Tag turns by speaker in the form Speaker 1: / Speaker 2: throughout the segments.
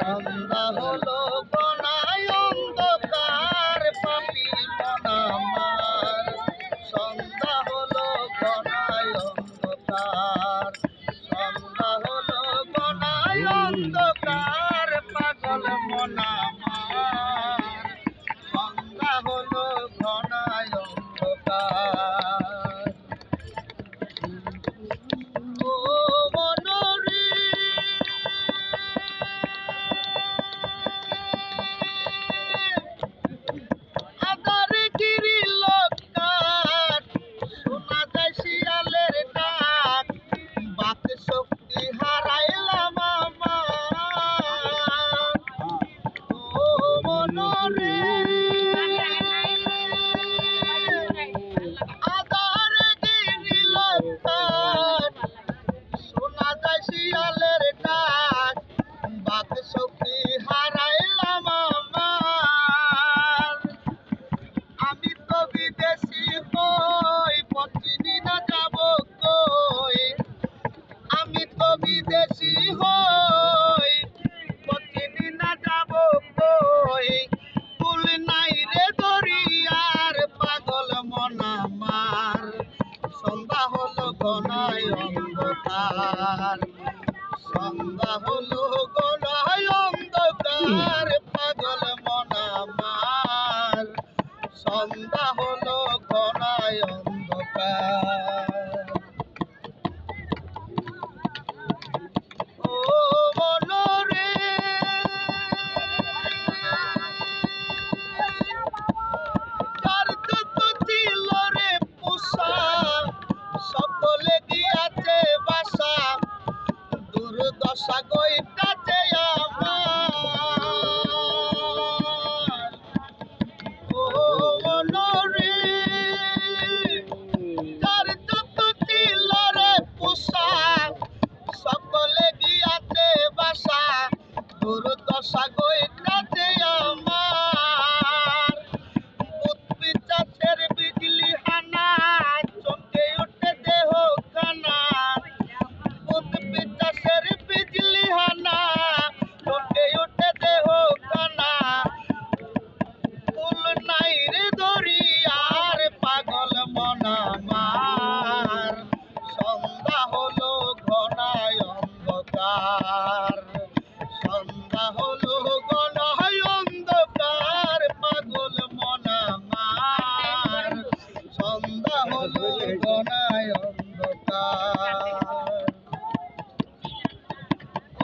Speaker 1: সন্ধ্যা হলো গনায় অন্ধকার পাপি মন আমার। সন্ধ্যা হলো গনায় অন্ধকার, সন্ধ্যা হলো গনায় অন্ধকার পাগল মন আমার। সন্ধ্যা হলো গনায় অন্ধকার। ও মনরে আদার গিরি লোকার, শোনা যায় শিয়ালের ডাক, বাক শক্তি হারাইলাম আমার। ও মনরে আদার গিরি লোকার, শোনা যায় শিয়ালের ডাক, বাক শক্তি হারাইলাম আমার। আমি তো বিদেশি হই, পচিনি না যাব কই। আমি তো বিদেশি হই, পচিনি না যাব কই। কুল নাই রে দরিয়ার পাগল মন আমার। সন্ধ্যা হলো গনায় অন্ধকার, সন্ধ্যা হলো গনায় অন্ধকার পাগল মন আমার। সন্ধ্যা হলো গনায় অন্ধকার। ও মনরে যার যত ছিল রে পোষা, সকলে গিয়াছে বাসা, দুর্দশা গইতাছে আমার। ও মনরে যার যত ছিল রে পোষা, সকলে গিয়াছে বাসা, দুর্দশা গইতাছে আমার। ভূত পিশাচের বিজলি হানা, চমকে ওঠে দেহ খানা। ভূত পিশাচের বিজলি হানা, চমকে ওঠে দেহ খানা। কুল নাই রে দরিয়ার পাগল মন আমার। সন্ধ্যা হলো ঘনায় অন্ধকার, সন্ধ্যা হলো ঘনায় অন্ধকার পাগল মন আমার। সন্ধ্যা হলো ঘনায় অন্ধকার।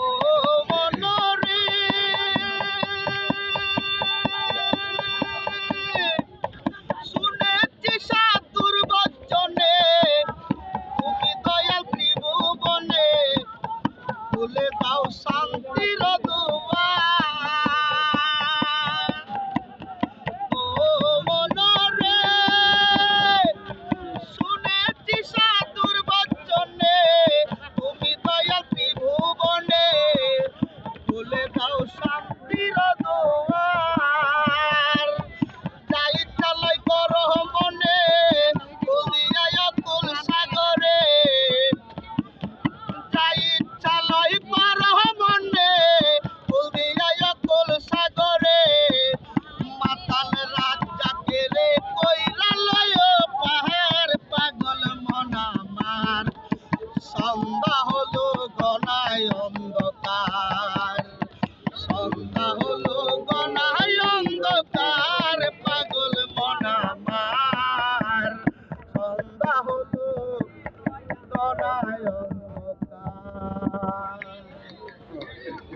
Speaker 1: ও মনরে শুনেছি সাধুর বচনে, তুমি দয়াল ত্রিভুবনে, খুলে দাও শান্তির দুয়ার। ও মনরে শুনেছি সাধুর বচনে, তুমি দয়াল ত্রিভুবনে, খুলে দাও শান্তির দুয়ার। যাই চালাই করহ মনে, বলিয়ায় অকুল সাগরে। যাই চালাই করহ মনে, বলিয়ায় অকুল সাগরে। মাতাল রাজাকে রে কইরা লয় পাহাড় পাগল মন আমার। সন্ধ্যা হলো গনায় অন্ধকার, সন্ধ্যা হলো গনায় অন্ধকার পাগল মন আমার। সন্ধ্যা হলো গনায় অন্ধকার।